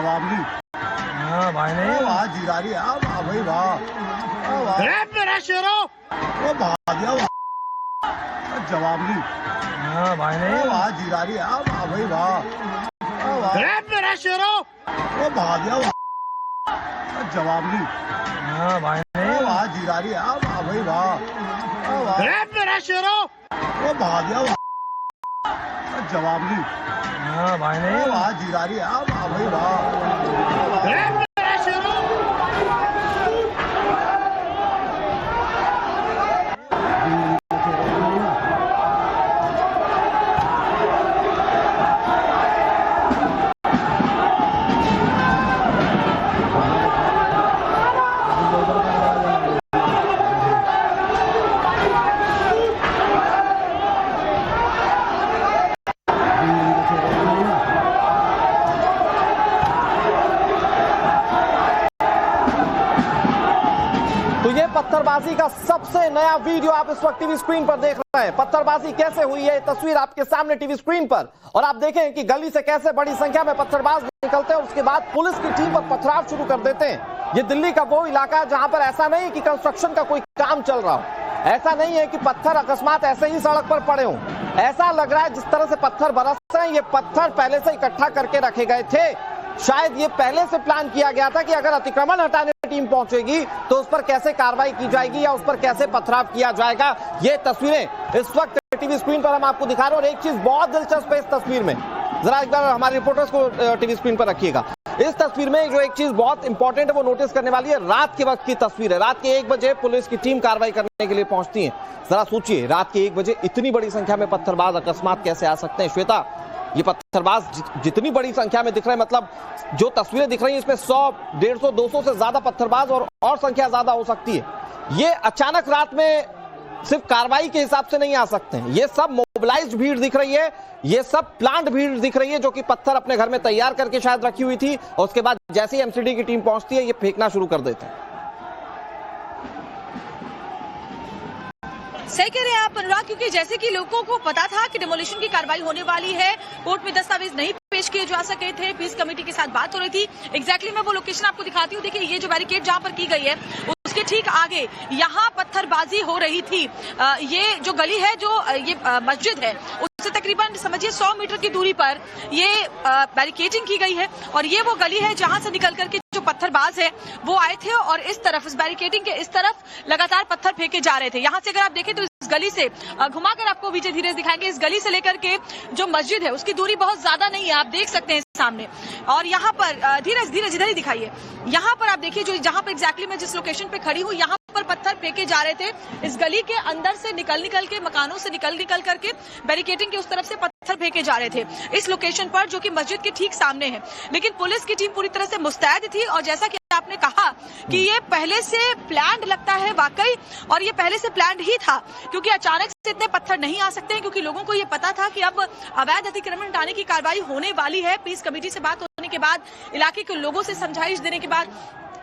जवाब नहीं। हाँ भाई नहीं वाह जीदारी, वाह भाई वाह, मेरा शेरो। वो भाग गया, जवाब नहीं। हाँ भाई नहीं वाह जीदारी, वाह भाई वाह, मेरा शेरो। वो भाग गया, जवाब नहीं। हाँ भाई नहीं वाह जीदारी, वाह भाई वाह, मेरा शेरो। वो भाग गया, जवाब नहीं। हाँ भाई नहीं वाह जीदारी, वाह भाई वाह, मेरा शेरो। तो ये पत्थरबाजी का सबसे नया वीडियो आप इस वक्त टीवी स्क्रीन पर देख रहे हैं। पत्थरबाजी कैसे हुई है, तस्वीर आपके सामने टीवी स्क्रीन पर। और आप देखें कि गली से कैसे बड़ी संख्या में पत्थरबाज निकलते हैं और उसके बाद पुलिस की टीम पर पथराव शुरू कर देते हैं। ये दिल्ली का वो इलाका है जहां पर ऐसा नहीं कि कंस्ट्रक्शन का कोई काम चल रहा हो, ऐसा नहीं है कि पत्थर अकस्मात ऐसे ही सड़क पर पड़े हों। ऐसा लग रहा है जिस तरह से पत्थर बरस रहे हैं, ये पत्थर पहले से इकट्ठा करके रखे गए थे। शायद ये पहले से प्लान किया गया था कि अगर अतिक्रमण हटाने टीम पहुंचेगी तो उस पर कैसे कार्रवाई की जाएगी या उस पर कैसे पथराव किया जाएगा। ये तस्वीरें इस वक्त टीवी स्क्रीन पर हम आपको दिखा रहे हैं। और एक चीज बहुत दिलचस्प है इस तस्वीर में, जरा एक बार हमारे रिपोर्टर्स को टीवी स्क्रीन पर रखिएगा। इस तस्वीर में जो एक चीज बहुत इंपॉर्टेंट है वो नोटिस करने वाली है। रात के वक्त की तस्वीर है। रात के 1 बजे पुलिस की टीम कार्रवाई करने के लिए पहुंचती है। जरा सोचिए, रात के 1 बजे इतनी बड़ी संख्या में पत्थरबाज अकस्मात कैसे आ सकते हैं। श्वेता, ये पत्थरबाज जितनी बड़ी संख्या में दिख रहे हैं, मतलब जो तस्वीरें दिख रही हैं इसमें 100, 150, 200 से ज्यादा पत्थरबाज और संख्या ज्यादा हो सकती है। ये अचानक रात में सिर्फ कार्रवाई के हिसाब से नहीं आ सकते हैं। ये सब मोबिलाइज्ड भीड़ दिख रही है, ये सब प्लांट भीड़ दिख रही है जो कि पत्थर अपने घर में तैयार करके शायद रखी हुई थी और उसके बाद जैसे ही एमसीडी की टीम पहुंचती है ये फेंकना शुरू कर देते हैं। सही कह रहे हैं आप अनुराग, क्योंकि जैसे कि लोगों को पता था कि डिमोलिशन की कार्रवाई होने वाली है, कोर्ट में दस्तावेज नहीं पेश किए जा सके थे, पीस कमेटी के साथ बात हो रही थी। एग्जैक्टली मैं वो लोकेशन आपको दिखाती हूँ। देखिए ये जो बैरिकेड जहाँ पर की गई है उसके ठीक आगे यहाँ पत्थरबाजी हो रही थी। ये जो गली है, जो ये मस्जिद है, उससे तकरीबन समझिए 100 मीटर की दूरी पर ये बैरिकेडिंग की गई है। और ये वो गली है जहाँ से निकल करके जो पत्थरबाज है वो आए थे और इस तरफ, इस बैरिकेडिंग के इस तरफ लगातार पत्थर फेंके जा रहे थे। यहाँ से अगर आप देखें तो इस गली से घुमाकर आपको विजय धीरे दिखाएंगे, इस गली से लेकर के जो मस्जिद है उसकी दूरी बहुत ज्यादा नहीं है, आप देख सकते हैं सामने। और यहाँ पर धीरज इधर ही दिखाइए, यहाँ पर आप देखिए जो जहाँ पर एग्जैक्टली मैं जिस लोकेशन पे खड़ी हूँ, यहाँ पर पत्थर फेंके जा रहे थे। इस गली के अंदर से निकल के, मकानों से निकल करके बैरिकेडिंग के उस तरफ से पत्थर फेंके जा रहे थे इस लोकेशन पर जो कि मस्जिद के ठीक सामने है। लेकिन पुलिस की टीम पूरी तरह से मुस्तैद थी और जैसा कि आपने कहा कि ये पहले से प्लान्ड लगता है वाकई, और ये पहले से प्लान्ड ही था क्योंकि अचानक से इतने पत्थर नहीं आ सकते हैं, क्योंकि लोगों को ये पता था कि अब अवैध अतिक्रमण हटाने की कार्रवाई होने वाली है। पीस कमेटी से बात होने के बाद, इलाके के लोगों से समझाइश देने के बाद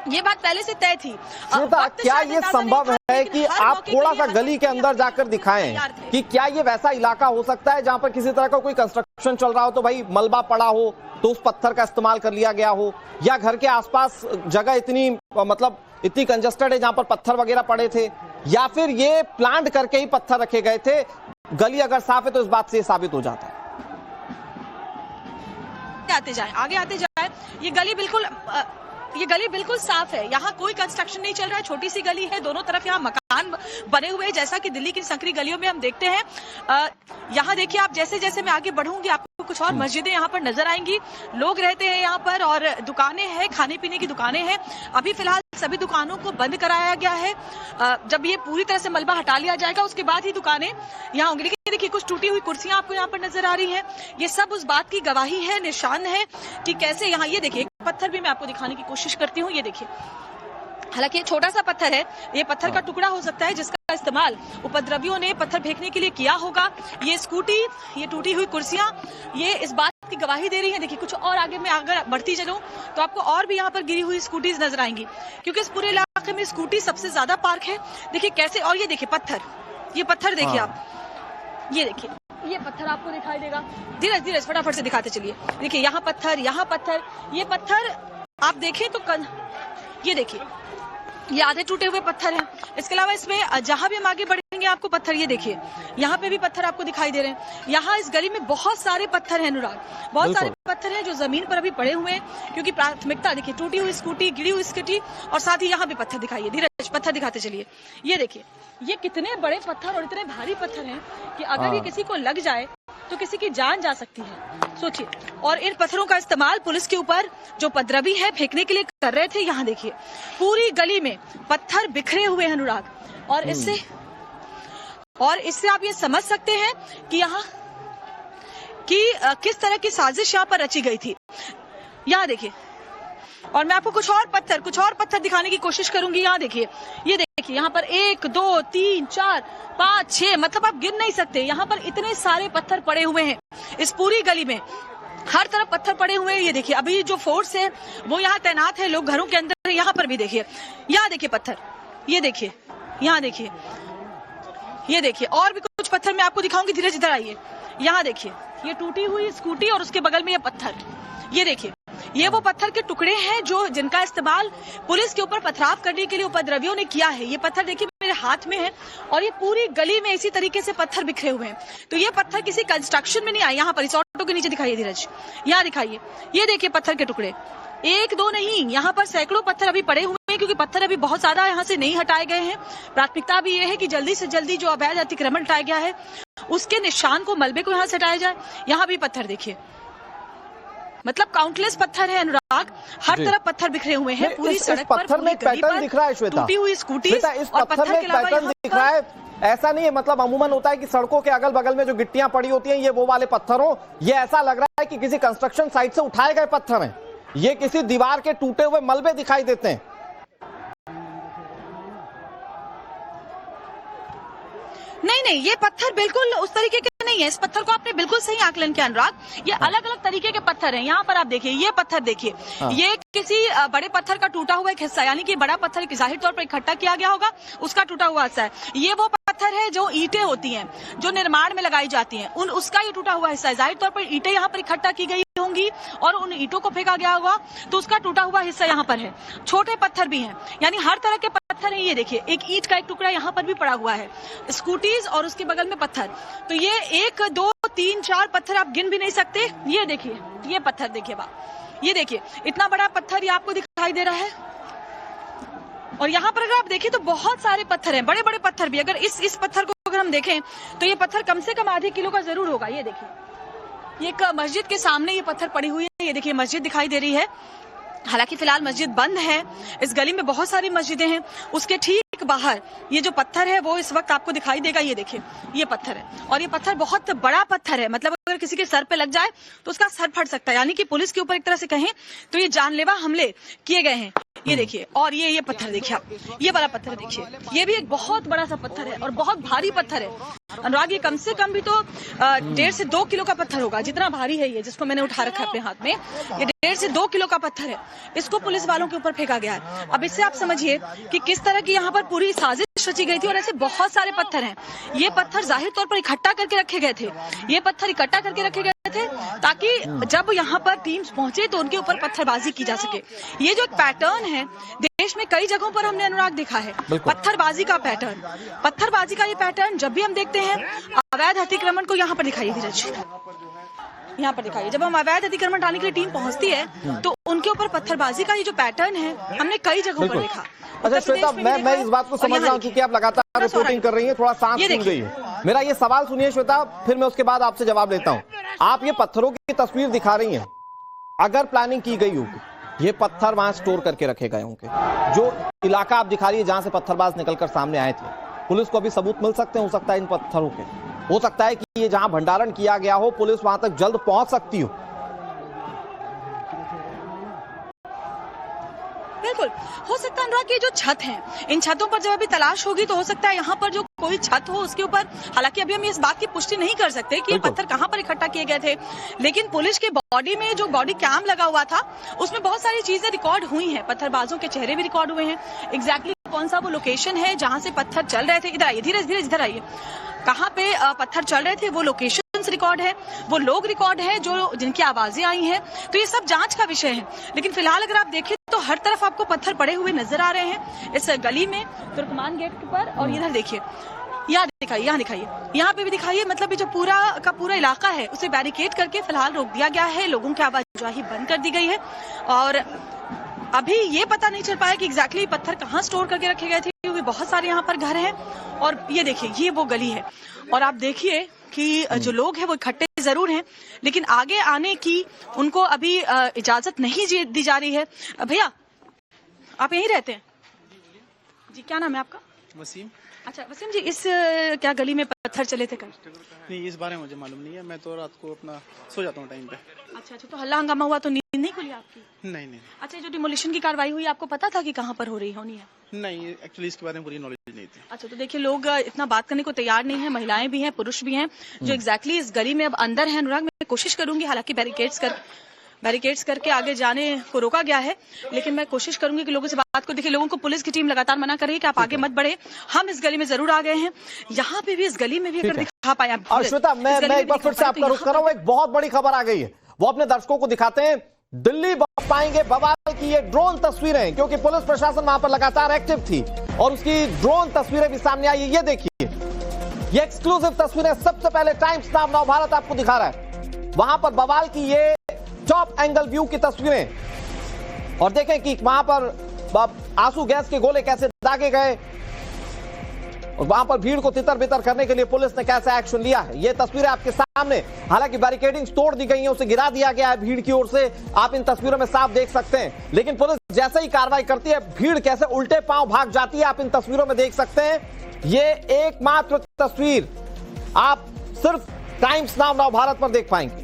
ये बात पहले से तय थी। क्या ये संभव है कि आप थोड़ा सा गली के अंदर जाकर दिखाएं कि क्या ये वैसा इलाका हो सकता है जहां पर किसी तरह का कोई कंस्ट्रक्शन चल रहा हो, तो भाई मलबा पड़ा हो तो उस पत्थर का इस्तेमाल कर लिया गया हो, या घर के आसपास जगह इतनी मतलब इतनी कंजस्टेड है जहां पर पत्थर वगैरह पड़े थे, या फिर ये प्लांट करके ही पत्थर रखे गए थे। गली अगर साफ है तो इस बात से साबित हो जाता है। आगे आते जाए, ये गली बिल्कुल साफ है, यहाँ कोई कंस्ट्रक्शन नहीं चल रहा है, छोटी सी गली है, दोनों तरफ यहाँ मकान बने हुए हैं जैसा कि दिल्ली की संकरी गलियों में हम देखते हैं। यहाँ देखिए आप, जैसे जैसे मैं आगे बढ़ूंगी आपको कुछ और मस्जिदें यहाँ पर नजर आएंगी, लोग रहते हैं यहाँ पर और दुकानें हैं, खाने पीने की दुकानें हैं। अभी फिलहाल सभी दुकानों को बंद कराया गया है। जब ये पूरी तरह से मलबा हटा लिया जाएगा उसके बाद ही दुकानें यहाँ होंगी। लेकिन देखिए कुछ टूटी हुई कुर्सियां आपको यहाँ पर नजर आ रही है, ये सब उस बात की गवाही है, निशान है कि कैसे यहाँ, ये देखिए पत्थर भी मैं आपको दिखाने की कोशिश करती हूँ। ये देखिए, हालांकि ये छोटा सा पत्थर है, ये पत्थर का टुकड़ा हो सकता है जिसका इस्तेमाल उपद्रवियों ने पत्थर फेंकने के लिए किया होगा। ये स्कूटी, ये टूटी हुई कुर्सियां, ये इस बात की गवाही दे रही है। देखिए कुछ और आगे मैं अगर बढ़ती चलूं तो आपको और भी यहाँ पर गिरी हुई स्कूटीज नजर आएंगी, क्योंकि इस पूरे इलाके में स्कूटी सबसे ज्यादा पार्क है। देखिए कैसे, और ये देखिए पत्थर, ये पत्थर देखिए आप, ये देखिए ये पत्थर आपको दिखाई देगा। धीरज धीरज फटाफट से दिखाते चलिए। देखिए यहाँ पत्थर, यहाँ पत्थर, ये पत्थर आप देखें तो ये देखिए ये आधे टूटे हुए पत्थर हैं। इसके अलावा इसमें जहां भी हम आगे बढ़ेंगे आपको पत्थर, ये देखिए यहाँ पे भी पत्थर आपको दिखाई दे रहे हैं। यहाँ इस गली में बहुत सारे पत्थर हैं अनुराग, बहुत सारे पत्थर हैं जो जमीन पर अभी पड़े हुए हैं, क्योंकि प्राथमिकता देखिए टूटी हुई स्कूटी, गिरी हुई स्कूटी, और साथ ही यहाँ भी पत्थर दिखाइए। धीरज पत्थर दिखाते चलिए। ये देखिए ये कितने बड़े पत्थर और इतने भारी पत्थर हैं कि अगर ये किसी को लग जाए तो किसी की जान जा सकती है, सोचिए। और इन पत्थरों का इस्तेमाल पुलिस के ऊपर जो उपद्रवी है फेंकने के लिए कर रहे थे। यहाँ देखिए पूरी गली में पत्थर बिखरे हुए हैं अनुराग, और इससे आप ये समझ सकते हैं कि यहाँ की किस तरह की साजिश यहाँ पर रची गई थी। यहाँ देखिए, और मैं आपको कुछ और पत्थर दिखाने की कोशिश करूंगी। यहाँ देखिए, ये देखिए यहाँ पर 1 2 3 4 5 6 मतलब आप गिन नहीं सकते, यहाँ पर इतने सारे पत्थर पड़े हुए हैं। इस पूरी गली में हर तरफ पत्थर पड़े हुए हैं। ये देखिए अभी जो फोर्स है वो यहाँ तैनात है, लोग घरों के अंदर। यहाँ पर भी देखिए, यहाँ देखिए पत्थर, ये देखिए, यहाँ देखिए, ये देखिए, और भी कुछ पत्थर मैं आपको दिखाऊंगी। धीरज इधर आइए। यहाँ देखिए ये टूटी हुई स्कूटी और उसके बगल में ये पत्थर, ये देखिए ये वो पत्थर के टुकड़े हैं जो जिनका इस्तेमाल पुलिस के ऊपर पथराव करने के लिए उपद्रवियों ने किया है। ये पत्थर देखिए मेरे हाथ में है, और ये पूरी गली में इसी तरीके से पत्थर बिखरे हुए हैं। तो ये पत्थर किसी कंस्ट्रक्शन में नहीं आए। यहाँ पर इस ऑटो के नीचे दिखाइए धीरज, यहाँ दिखाइए, ये देखिए पत्थर के टुकड़े, 1 2 नहीं, यहाँ पर सैकड़ों पत्थर अभी पड़े हुए हैं, क्योंकि पत्थर अभी बहुत ज्यादा यहाँ से नहीं हटाए गए हैं। प्राथमिकता भी ये है कि जल्दी से जल्दी जो अवैध अतिक्रमण हटाया गया है उसके निशान को, मलबे को यहाँ से हटाया जाए। यहाँ भी पत्थर देखिए, मतलब काउंटलेस पत्थर है अनुराग, हर तरफ पत्थर बिखरे हुए हैं पूरी सड़क पर। पत्थर में एक पैटर्न दिख रहा है श्वेता, टूटी हुई स्कूटी, इस पत्थर में एक पैटर्न दिख रहा है। ऐसा नहीं है, मतलब अमूमन होता है कि सड़कों के अगल बगल में जो गिट्टियां पड़ी होती हैं ये वो वाले पत्थर हो। ये ऐसा लग रहा है कि किसी कंस्ट्रक्शन साइट से उठाए गए पत्थर हैं। ये किसी दीवार के टूटे हुए मलबे दिखाई देते हैं। नहीं, ये पत्थर बिल्कुल उस तरीके के नहीं है। इस पत्थर को आपने बिल्कुल सही आकलन किया अनुराग, ये अलग अलग तरीके के पत्थर हैं। यहाँ पर आप देखिए ये पत्थर देखिए, ये किसी बड़े पत्थर का टूटा हुआ एक हिस्सा, यानी कि बड़ा पत्थर जाहिर तौर पर इकट्ठा किया गया होगा, उसका टूटा हुआ हिस्सा है। ये वो पत्थर है जो ईंटें होती हैं, जो निर्माण में लगाई जाती हैं, उसका ये टूटा हुआ हिस्सा है। जाहिर तौर पर ईंटें यहाँ पर इकट्ठा की गई होंगी और उन ईंटों को फेंका गया होगा, तो उसका टूटा हुआ हिस्सा यहाँ पर है। छोटे पत्थर भी हैं, यानी हर तरह के पत्थर है। ये देखिए एक ईंट का एक टुकड़ा यहाँ पर भी पड़ा हुआ है, स्कूटीज और उसके बगल में पत्थर। तो ये 1 2 3 4 पत्थर आप गिन भी नहीं सकते। ये देखिए ये पत्थर देखिए ये देखिए इतना बड़ा पत्थर ये आपको दिखाई दे रहा है। और यहाँ पर अगर आप देखें तो बहुत सारे पत्थर हैं, बड़े बड़े पत्थर भी। अगर इस पत्थर को अगर हम देखें तो ये पत्थर कम से कम आधे किलो का जरूर होगा। ये देखिए ये एक मस्जिद के सामने ये पत्थर पड़ी हुई है। ये देखिए मस्जिद दिखाई दे रही है, हालांकि फिलहाल मस्जिद बंद है। इस गली में बहुत सारी मस्जिदें हैं, उसके ठीक बाहर ये जो पत्थर है वो इस वक्त आपको दिखाई देगा। ये देखिए ये पत्थर है, और ये पत्थर बहुत बड़ा पत्थर है, मतलब अगर किसी के सर पे लग जाए तो उसका सर फट सकता है। यानी कि पुलिस के ऊपर एक तरह से कहें तो ये जानलेवा हमले किए गए हैं। ये देखिए, और ये पत्थर देखिए आप, ये वाला पत्थर देखिए, ये भी एक बहुत बड़ा सा पत्थर है और बहुत भारी पत्थर है अनुराग। ये कम से कम भी तो 1.5 से 2 किलो का पत्थर होगा, जितना भारी है ये, जिसको मैंने उठा रखा है अपने हाथ में। ये 1.5 से 2 किलो का पत्थर है, इसको पुलिस वालों के ऊपर फेंका गया है। अब इससे आप समझिए कि किस तरह की यहाँ पर पूरी साजिश रची गई थी। और ऐसे बहुत सारे पत्थर हैं, ये पत्थर जाहिर तौर पर इकट्ठा करके रखे गए थे। ये पत्थर इकट्ठा करके रखे गए थे ताकि जब यहाँ पर टीम्स पहुंचे तो उनके ऊपर पत्थरबाजी की जा सके। ये जो एक पैटर्न है देश में कई जगहों पर हमने अनुराग देखा है, पत्थरबाजी का पैटर्न। पत्थरबाजी का ये पैटर्न जब भी हम देखते हैं, अवैध अतिक्रमण को यहाँ पर दिखाइए धीरज, यहाँ पर दिखाइए। जब हम अवैध अतिक्रमण हटाने के लिए टीम पहुंचती है तो उनके ऊपर पत्थरबाजी का ये जो पैटर्न है हमने कई जगहों पर देखा। अच्छा श्वेता, मैं इस बात को समझ रहा हूँ क्योंकि आप लगातार रिपोर्टिंग कर रही हैं, थोड़ा सांस सूख गई है। मेरा ये सवाल सुनिए श्वेता, फिर मैं उसके बाद आपसे जवाब लेता हूँ। आप ये पत्थरों की तस्वीर दिखा रही हैं, अगर प्लानिंग की गई होगी, ये पत्थर वहां स्टोर करके रखे गए होंगे। जो इलाका आप दिखा रही है जहां से पत्थरबाज निकलकर सामने आए थे, पुलिस को अभी सबूत मिल सकते हैं, हो सकता है इन पत्थरों के, हो सकता है कि ये जहां भंडारण किया गया हो पुलिस वहां तक जल्द पहुंच सकती हो। बिल्कुल हो सकता है अनुराग की जो छत है, इन छतों पर जब अभी तलाश होगी तो हो सकता है यहाँ पर जो कोई छत हो उसके ऊपर, हालांकि अभी हम इस बात की पुष्टि नहीं कर सकते कि ये पत्थर कहाँ पर इकट्ठा किए गए थे, लेकिन पुलिस के बॉडी में जो बॉडी कैम लगा हुआ था उसमें बहुत सारी चीजें रिकॉर्ड हुई हैं। पत्थरबाजों के चेहरे भी रिकॉर्ड हुए हैं, एग्जैक्टली कौन सा वो लोकेशन है जहाँ से पत्थर चल रहे थे। इधर आइए धीरज धीरज, इधर आइए, कहाँ पे पत्थर चल रहे थे वो लोकेशन साउंड्स रिकॉर्ड है, वो लोग रिकॉर्ड है जो जिनकी आवाजें आई हैं, तो ये सब जांच का विषय है। लेकिन फिलहाल अगर आप देखें तो हर तरफ आपको पत्थर पड़े हुए नजर आ रहे हैं इस गली में, तुर्कमान गेट पर। और इधर देखिए, यहाँ दिखाइए, यहाँ पे भी दिखाइए। मतलब ये जो पूरा का पूरा इलाका है उसे बैरिकेड करके फिलहाल रोक दिया गया है, लोगों की आवाजाही बंद कर दी गई है। और अभी ये पता नहीं चल पाया कि एग्जैक्टली पत्थर कहाँ स्टोर करके रखे गए थे, क्योंकि बहुत सारे यहाँ पर घर हैं। और ये देखिए, ये वो गली है और आप देखिए कि जो लोग हैं वो इकट्ठे जरूर हैं, लेकिन आगे आने की उनको अभी इजाजत नहीं दी जा रही है। भैया, आप यहीं रहते हैं जी? क्या नाम है आपका? वसीम। अच्छा वसीम जी, इस क्या गली में पत्थर चले थे कल? नहीं, इस बारे में मुझे मालूम नहीं है, मैं तो रात को अपना सो जाता हूँ टाइम पे। अच्छा, तो हल्ला हंगामा हुआ तो नींद नहीं खुली आपकी? नहीं। अच्छा, जो डिमोलिशन की कार्रवाई हुई आपको पता था कि कहाँ पर होनी है? नहीं, एक्चुअली इसके बारे में पूरी नॉलेज नहीं थी। अच्छा, तो देखिए, लोग इतना बात करने को तैयार नहीं है, महिलाएं भी हैं, पुरुष भी हैं, जो एग्जैक्टली इस गली में अब अंदर है। अनुराग, मैं कोशिश करूंगी, हालांकि बैरिकेड्स करके आगे जाने को रोका गया है, लेकिन मैं कोशिश करूंगी कि लोगों से बात को। देखिए, लोगों को पुलिस की टीम लगातार मना कर रही है कि आप आगे मत बढ़े। हम इस गली में जरूर आ गए हैं, यहाँ पे भी, इस गली में भी अगर दिखा पाए आप। और श्वेता, मैं एक बार फिर से आपका रुख कर रहा हूं। एक बहुत बड़ी खबर आ गई है, वो अपने दर्शकों को दिखाते हैं। दिल्ली पाएंगे बवाल की ये ड्रोन तस्वीरें, क्योंकि पुलिस प्रशासन वहां पर लगातार एक्टिव थी और उसकी ड्रोन तस्वीरें भी सामने आई। ये देखिए, ये एक्सक्लूसिव तस्वीरें सबसे पहले टाइम्स नाउ नवभारत आपको दिखा रहा है। वहां पर बवाल की ये टॉप एंगल व्यू की तस्वीरें, और देखें कि वहां पर आंसू गैस के गोले कैसे दागे गए और वहां पर भीड़ को तितर बितर करने के लिए पुलिस ने कैसे एक्शन लिया है। ये तस्वीरें आपके सामने, हालांकि बैरिकेडिंग तोड़ दी गई है, उसे गिरा दिया गया है भीड़ की ओर से, आप इन तस्वीरों में साफ देख सकते हैं। लेकिन पुलिस जैसे ही कार्रवाई करती है, भीड़ कैसे उल्टे पांव भाग जाती है, आप इन तस्वीरों में देख सकते हैं। ये एकमात्र तस्वीर आप सिर्फ टाइम्स नाउ नवभारत पर देख पाएंगे।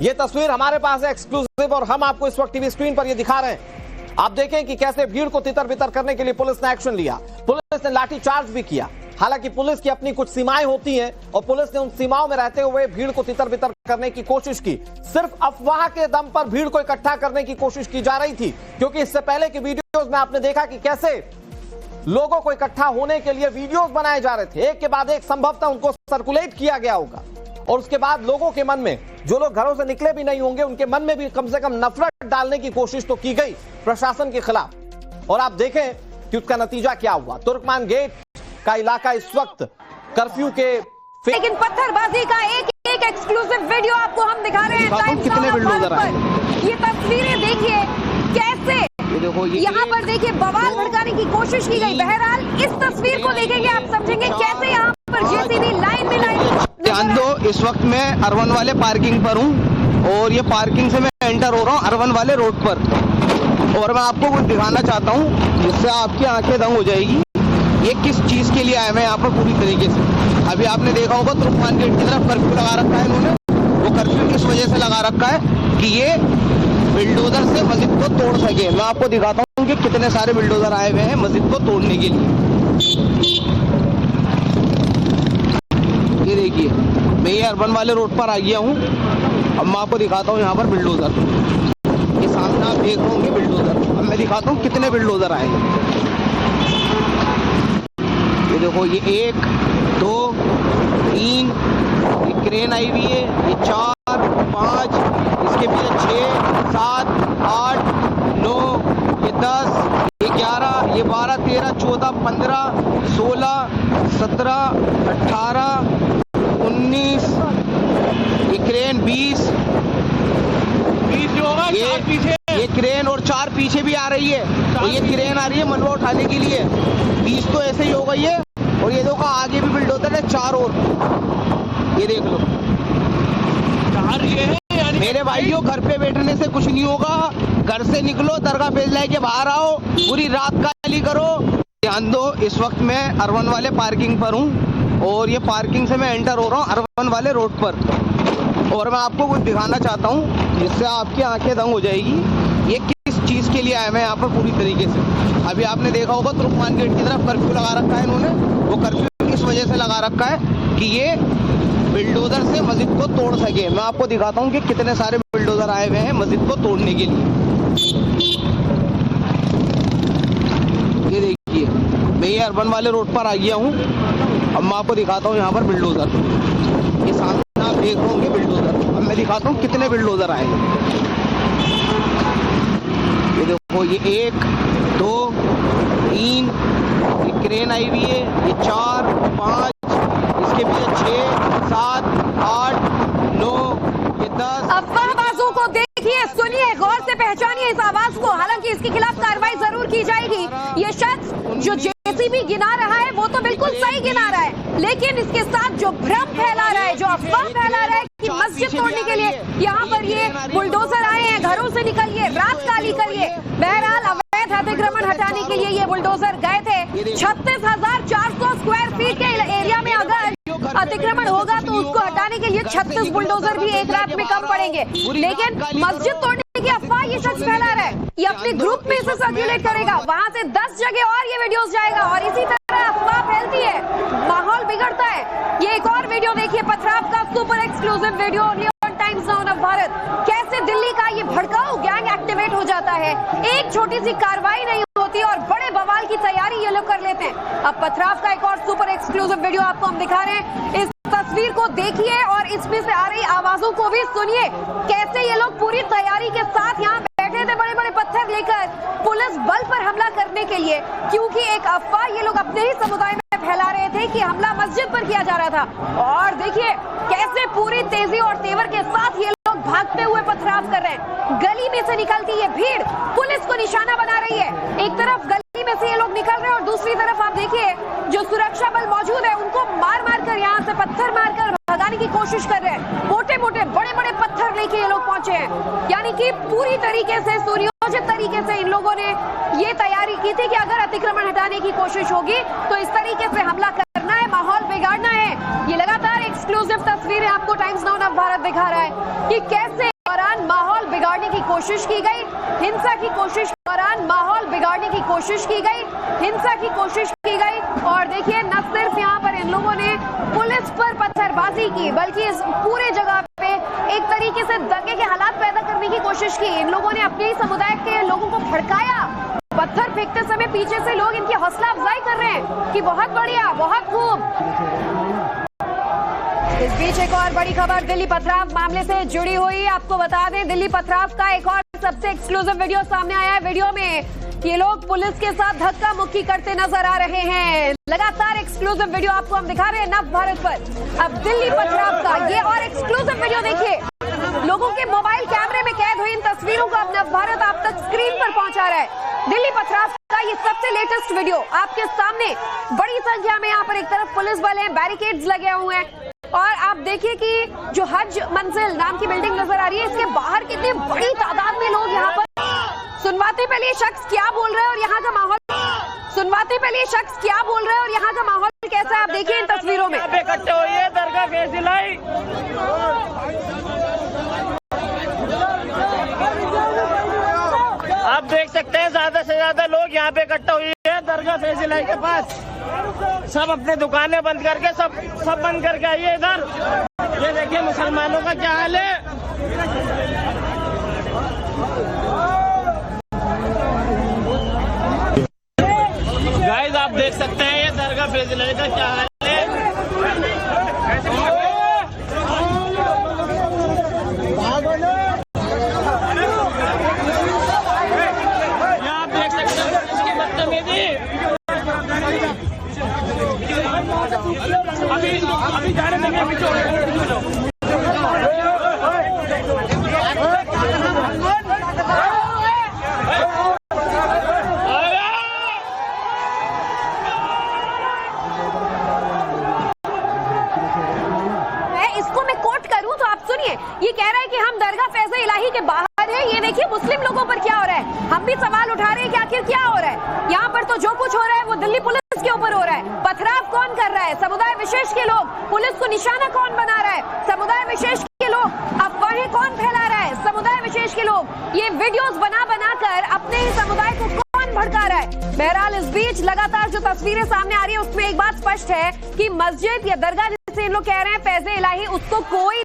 ये तस्वीर हमारे पास है एक्सक्लूसिव, और हम आपको इस वक्त टीवी स्क्रीन पर ये दिखा रहे हैं। आप देखें कि कैसे भीड़ को तितर बितर करने के लिए पुलिस ने एक्शन लिया। पुलिस ने लाठी चार्ज भी किया। हालांकि पुलिस की अपनी कुछ सीमाएं होती हैं और पुलिस ने उन सीमाओं में रहते हुए भीड़ को तितर बितर करने की कोशिश की। सिर्फ अफवाह के दम पर भीड़ को इकट्ठा करने की कोशिश की जा रही थी, क्योंकि इससे पहले की वीडियोस में आपने देखा कि कैसे लोगों को इकट्ठा होने के लिए वीडियोस बनाए जा रहे थे, एक के बाद एक, संभवतः उनको सर्कुलेट किया गया होगा। और उसके बाद लोगों के मन में, जो लोग घरों से निकले भी नहीं होंगे, उनके मन में भी कम से कम नफरत डालने की कोशिश तो की गई प्रशासन के खिलाफ। और आप देखें कि उसका नतीजा क्या हुआ। तुर्कमान गेट का इलाका इस वक्त कर्फ्यू के, लेकिन पत्थरबाजी का एक एक्सक्लूसिव वीडियो आपको हम दिखा रहे हैं टाइम्स नाउ नवभारत पर। ये तस्वीरें देखिए कैसे यहाँ पर देखिए बवाल भड़काने की कोशिश की गई। बहरहाल इस तस्वीर को देखेंगे आप समझेंगे कैसे यहाँ पर जेसीबी लाइन में ध्यान दो, इस वक्त मैं अरवन वाले पार्किंग पर हूँ और ये पार्किंग से मैं एंटर हो रहा हूँ अरवन वाले रोड पर, और मैं आपको कुछ दिखाना चाहता हूँ जिससे आपकी आंखें दंग हो जाएगी। ये किस चीज के लिए आए हैं यहाँ पर पूरी तरीके से। अभी आपने देखा होगा तुर्कमान गेट की तरफ कर्फ्यू लगा रखा है इन्होंने। वो कर्फ्यू किस वजह से लगा रखा है कि ये बिल्डोजर से मस्जिद को तोड़ सके। मैं आपको दिखाता हूँ कि कितने सारे बिल्डोजर आए हुए हैं मस्जिद को तोड़ने के लिए। ये देखिए, मैं ये अर्बन वाले रोड पर आ गया हूँ। अब मैं आपको दिखाता हूँ यहाँ पर बिल्डोजर, ये सामने आप देख रहे होंगे बिल्डोजर। अब मैं दिखाता हूँ कितने बिल्डोजर आए हैं। ये देखो, ये 1 2 3, ये क्रेन आई हुई है, ये 4 5, इसके पीछे 6 7 8 9, ये 10, ये 11, ये 12 13 14 15 16 17 18 19, ये क्रेन 20 जो होगा, ये क्रेन और 4 पीछे भी आ रही है। और ये क्रेन आ रही है मलबा उठाने के लिए। 20 तो ऐसे ही हो गई है। और ये देखो आगे भी बिल्डोजर है 4 और, ये देख लो 4 ये है। मेरे भाइयों, घर पे बैठने से कुछ नहीं होगा, घर से निकलो, दरगाह पेज लेके बाहर आओ, पूरी रात काली करो। ध्यान दो, इस वक्त मैं अरवन वाले पार्किंग पर हूँ और ये पार्किंग से मैं एंटर हो रहा हूँ अरवन वाले रोड पर, और मैं आपको कुछ दिखाना चाहता हूँ जिससे आपकी आंखें दंग हो जाएगी। ये किस चीज के लिए आए हैं यहाँ पर पूरी तरीके से। अभी आपने देखा होगा तुर्कमान गेट की तरफ कर्फ्यू लगा रखा है इन्होंने। वो कर्फ्यू किस वजह से लगा रखा है कि ये बिल्डोजर से मस्जिद को तोड़ सके। मैं आपको दिखाता हूँ कि कितने सारे बिल्डोजर आए हुए हैं मस्जिद को तोड़ने के लिए। ये देखिए, मैं ये अर्बन वाले रोड पर आ गया हूँ। अब मैं आपको दिखाता हूँ यहाँ पर बिल्डोजर, ये सामने आप देख रहे होंगे बिल्डोजर। अब मैं दिखाता हूँ कितने बिल्डोजर आए हैं। ये देखो, ये 1 2 3, ये क्रेन आई हुई है, ये 4 5, इसके पीछे 6 7 8 9, ये 10। अफवाहबाजों को देखिए, सुनिए, गौर से पहचानिए इस आवाज को। हालांकि इसके खिलाफ कार्रवाई जरूर की जाएगी। ये शख्स जो जेसीबी गिना रहा है वो तो बिल्कुल सही गिना रहा है, लेकिन इसके साथ जो भ्रम फैला रहा है, जो अफवाह फैला रहा है कि मस्जिद तोड़ने के लिए यहाँ पर ये बुलडोजर आए हैं, घरों से निकलिए, रात काली करिए। बहरहाल अवैध अतिक्रमण हटाने के लिए ये बुलडोजर गए थे। 36,400 स्क्वायर फीट के एरिया में अगर अतिक्रमण होगा तो उसको हटाने के लिए 36 बुलडोजर भी एक रात में कम पड़ेंगे। लेकिन मस्जिद तोड़ने की अफवाह ये शख्स फैला रहा है। ये अपने ग्रुप में इसे सर्कुलेट करेगा, वहां से 10 जगह और ये वीडियोस जाएगा और इसी तरह अफवाह फैलती है, माहौल बिगड़ता है। ये एक और वीडियो देखिए, पथराव का super exclusive video only on times now of Bharat. कैसे दिल्ली का ये भड़काऊ गैंग एक्टिवेट हो जाता है, एक छोटी सी कार्रवाई नहीं होती और बड़े बवाल की तैयारी ये लोग कर लेते हैं। अब पथराव का एक और सुपर एक्सक्लूसिव वीडियो आपको हम दिखा रहे हैं। इस तस्वीर को देखिए और इसमें से आ रही आवाजों को भी सुनिए। कैसे ये लोग पूरी तैयारी के साथ यहाँ बैठे थे, बड़े बड़े पत्थर लेकर पुलिस बल पर हमला करने के लिए, क्योंकि एक अफवाह ये लोग अपने ही समुदाय में फैला रहे थे कि हमला मस्जिद पर किया जा रहा था। और देखिए कैसे पूरी तेजी और तेवर के साथ ये लोग भागते हुए पथराव कर रहे हैं। गली में से निकलती ये भीड़ पुलिस को निशाना बना रही है। एक तरफ गली में से ये लोग निकल रहे हैं और दूसरी तरफ आप देखिए जो सुरक्षा बल मौजूद है उनको मार मार कर, यहाँ से पत्थर मारकर भगाने की कोशिश कर रहे हैं। मोटे मोटे बड़े बड़े पत्थर लेके ये लोग पहुंचे हैं। यानी कि पूरी तरीके से सुनियोजित तरीके से इन लोगों ने ये तैयारी की थी कि अगर अतिक्रमण हटाने की कोशिश होगी तो इस तरीके से हमला करना है, माहौल बिगाड़ना है। ये लगातार एक्सक्लूसिव तस्वीरें आपको टाइम्स नाउ ऑफ भारत दिखा रहा है कि कैसे दौरान माहौल बिगाड़ने की कोशिश की गई, हिंसा की कोशिश दौरान माहौल बिगाड़ने की कोशिश की गई, हिंसा की कोशिश की गई। और देखिए न सिर्फ यहाँ पर इन लोगों ने पुलिस पर पत्थरबाजी की, बल्कि इस पूरे जगह पे एक तरीके से दंगे के हालात पैदा करने की कोशिश की। इन लोगों ने अपने ही समुदाय के लोगों को भड़काया। पत्थर फेंकते समय पीछे से लोग इनकी हौसला अफजाई कर रहे हैं कि बहुत बढ़िया, बहुत खूब। इस बीच एक और बड़ी खबर दिल्ली पथराव मामले से जुड़ी हुई। आपको बता दें, दिल्ली पथराव का एक और सबसे एक्सक्लूसिव वीडियो सामने आया है। वीडियो में ये लोग पुलिस के साथ धक्का मुक्की करते नजर आ रहे हैं। लगातार एक्सक्लूसिव वीडियो आपको हम दिखा रहे हैं नव भारत पर। अब दिल्ली पथराव का ये और एक्सक्लूसिव वीडियो देखिए। लोगों के मोबाइल कैमरे में कैद हुई इन तस्वीरों को अब नव भारत आप तक स्क्रीन पर पहुंचा रहा है। दिल्ली पथराव का ये सबसे लेटेस्ट वीडियो आपके सामने। बड़ी संख्या में यहाँ पर एक तरफ पुलिस बल है, बैरिकेड्स लगे हुए हैं और आप देखिए कि जो हज मंजिल नाम की बिल्डिंग नजर आ रही है, इसके बाहर कितनी बड़ी तादाद में लोग यहाँ पर सुनवाते पहले ये शख्स क्या बोल रहे हैं और यहाँ का माहौल सुनवाते पहले ये शख्स क्या बोल रहे हैं और यहाँ का माहौल कैसा है आप देखिए इन तस्वीरों में। इकट्ठे हुई दरगाह फैसलाई, आप देख सकते हैं ज्यादा से ज्यादा लोग यहाँ पे इकट्ठा हुए हैं दरगाह फैसलाई के पास। सब अपने दुकानें बंद करके सब बंद करके आइए इधर। ये देखिए मुसलमानों का क्या हाल है। गाइस आप देख सकते हैं ये दरगाह फैसलाई का क्या हाल है। आप देख सकते हैं इसकी बदतमीजी। अभी जाने देंगे। इसको मैं कोट करूं तो आप सुनिए, ये कह रहा है कि हम दरगाह फैज़ इलाही के बाहर है। ये देखिए मुस्लिम लोगों पर क्या हो रहा है। हम भी सवाल उठा रहे हैं कि आखिर क्या हो रहा है यहाँ पर। तो जो कुछ हो रहा है वो दिल्ली पुलिस के ऊपर हो रहा है। पथराव कौन कर रहा है? समुदाय विशेष के लोग। पुलिस को निशाना कौन बना रहा है? समुदाय विशेष के लोग। अफवाहें कौन फैला रहा है? समुदाय विशेष के लोग। ये वीडियोस बना कर अपने ही समुदाय को कौन भड़का रहा है? बहरहाल इस बीच लगातार जो तस्वीरें सामने आ रही है उसमें एक बात स्पष्ट है कि मस्जिद या दरगाह जिसे इन लोग कह रहे हैं फैज़ इलाही, उसको कोई